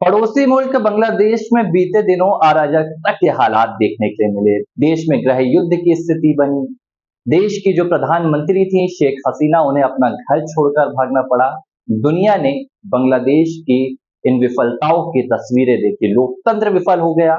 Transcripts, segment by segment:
पड़ोसी मुल्क बांग्लादेश में बीते दिनों अराजकता के हालात देखने के लिए मिले। देश में गृह युद्ध की स्थिति बनी। देश की जो प्रधानमंत्री थी शेख हसीना, उन्हें अपना घर छोड़कर भागना पड़ा। दुनिया ने बांग्लादेश की इन विफलताओं की तस्वीरें देखी। लोकतंत्र विफल हो गया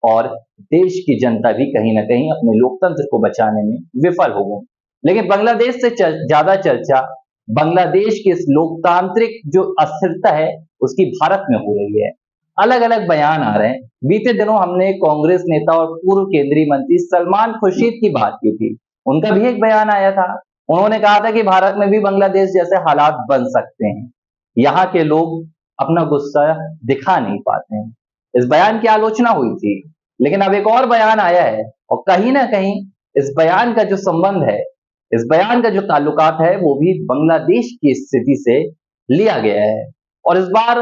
और देश की जनता भी कहीं ना कहीं अपने लोकतंत्र को बचाने में विफल हो गई। लेकिन बांग्लादेश से ज्यादा चर्चा बांग्लादेश की इस लोकतांत्रिक जो अस्थिरता है उसकी भारत में हो रही है। अलग अलग बयान आ रहे हैं। बीते दिनों हमने कांग्रेस नेता और पूर्व केंद्रीय मंत्री सलमान खुर्शीद की बात की थी। उनका भी एक बयान आया था। उन्होंने कहा था कि भारत में भी बांग्लादेश जैसे हालात बन सकते हैं। यहाँ के लोग अपना गुस्सा दिखा नहीं पाते हैं। इस बयान की आलोचना हुई थी। लेकिन अब एक और बयान आया है और कहीं ना कहीं इस बयान का जो संबंध है, इस बयान का जो ताल्लुकात है वो भी बांग्लादेश की स्थिति से लिया गया है। और इस बार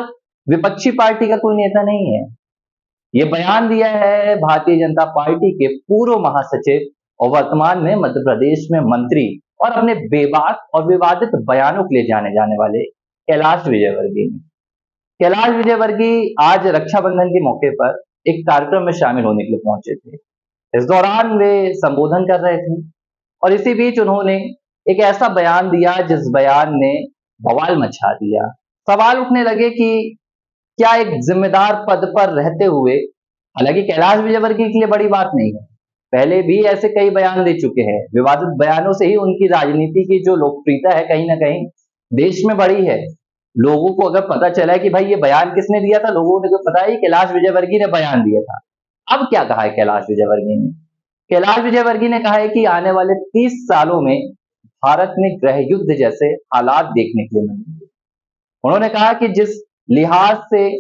विपक्षी पार्टी का कोई नेता नहीं है। ये बयान दिया है भारतीय जनता पार्टी के पूर्व महासचिव और वर्तमान में मध्य प्रदेश में मंत्री और अपने बेबाक और विवादित बयानों के लिए जाने जाने वाले कैलाश विजयवर्गीय ने। कैलाश विजयवर्गीय आज रक्षाबंधन के मौके पर एक कार्यक्रम में शामिल होने के लिए पहुंचे थे। इस दौरान वे संबोधन कर रहे थे और इसी बीच उन्होंने एक ऐसा बयान दिया जिस बयान ने बवाल मचा दिया। सवाल उठने लगे कि क्या एक जिम्मेदार पद पर रहते हुए, हालांकि कैलाश विजयवर्गीय के लिए बड़ी बात नहीं है, पहले भी ऐसे कई बयान दे चुके हैं। विवादित बयानों से ही उनकी राजनीति की जो लोकप्रियता है कहीं ना कहीं देश में बढ़ी है। लोगों को अगर पता चला है कि भाई ये बयान किसने दिया था, लोगों को पता है कि कैलाश विजयवर्गीय ने बयान दिया था। अब क्या कहा है कैलाश विजयवर्गीय ने? कैलाश विजयवर्गीय ने कहा है कि आने वाले 30 सालों में भारत में गृह युद्ध जैसे हालात देखने के लिए मिलेंगे। उन्होंने कहा कि जिस लिहाज से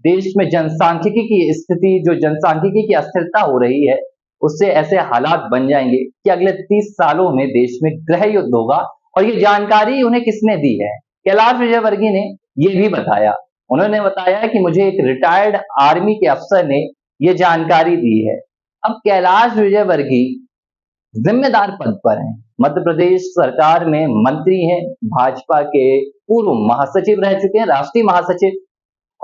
देश में जनसांख्यिकी की स्थिति, जो जनसांख्यिकी की अस्थिरता हो रही है, उससे ऐसे हालात बन जाएंगे कि अगले 30 सालों में देश में गृह युद्ध होगा। और ये जानकारी उन्हें किसने दी है? कैलाश विजयवर्गीय ने ये भी बताया। उन्होंने बताया कि मुझे एक रिटायर्ड आर्मी के अफसर ने ये जानकारी दी है। अब कैलाश विजयवर्गीय जिम्मेदार पद पर हैं, मध्य प्रदेश सरकार में मंत्री हैं, भाजपा के पूर्व महासचिव रह चुके हैं, राष्ट्रीय महासचिव।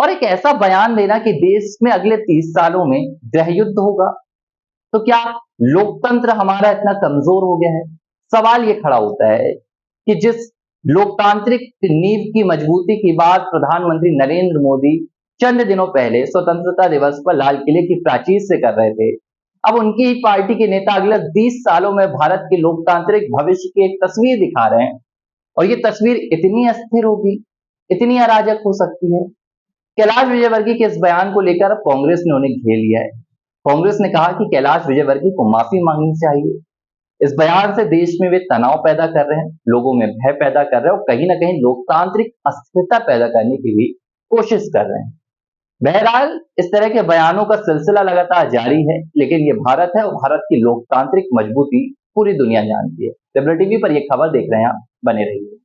और एक ऐसा बयान देना कि देश में अगले 30 सालों में गृह युद्ध होगा, तो क्या लोकतंत्र हमारा इतना कमजोर हो गया है? सवाल ये खड़ा होता है कि जिस लोकतांत्रिक नींव की मजबूती की बात प्रधानमंत्री नरेंद्र मोदी चंद दिनों पहले स्वतंत्रता दिवस पर लाल किले की प्राचीर से कर रहे थे, अब उनकी पार्टी के नेता अगले 20 सालों में भारत के लोकतांत्रिक भविष्य की एक तस्वीर दिखा रहे हैं। और ये तस्वीर इतनी अस्थिर होगी, इतनी अराजक हो सकती है। कैलाश विजयवर्गीय के इस बयान को लेकर कांग्रेस ने उन्हें घेर लिया है। कांग्रेस ने कहा कि कैलाश विजयवर्गीय को माफी मांगनी चाहिए। इस बयान से देश में वे तनाव पैदा कर रहे हैं, लोगों में भय पैदा कर रहे हैं और कहीं ना कहीं लोकतांत्रिक अस्थिरता पैदा करने की भी कोशिश कर रहे हैं। बहरहाल इस तरह के बयानों का सिलसिला लगातार जारी है, लेकिन ये भारत है और भारत की लोकतांत्रिक मजबूती पूरी दुनिया जानती है। टीवी पर ये खबर देख रहे हैं आप, बने रहिए।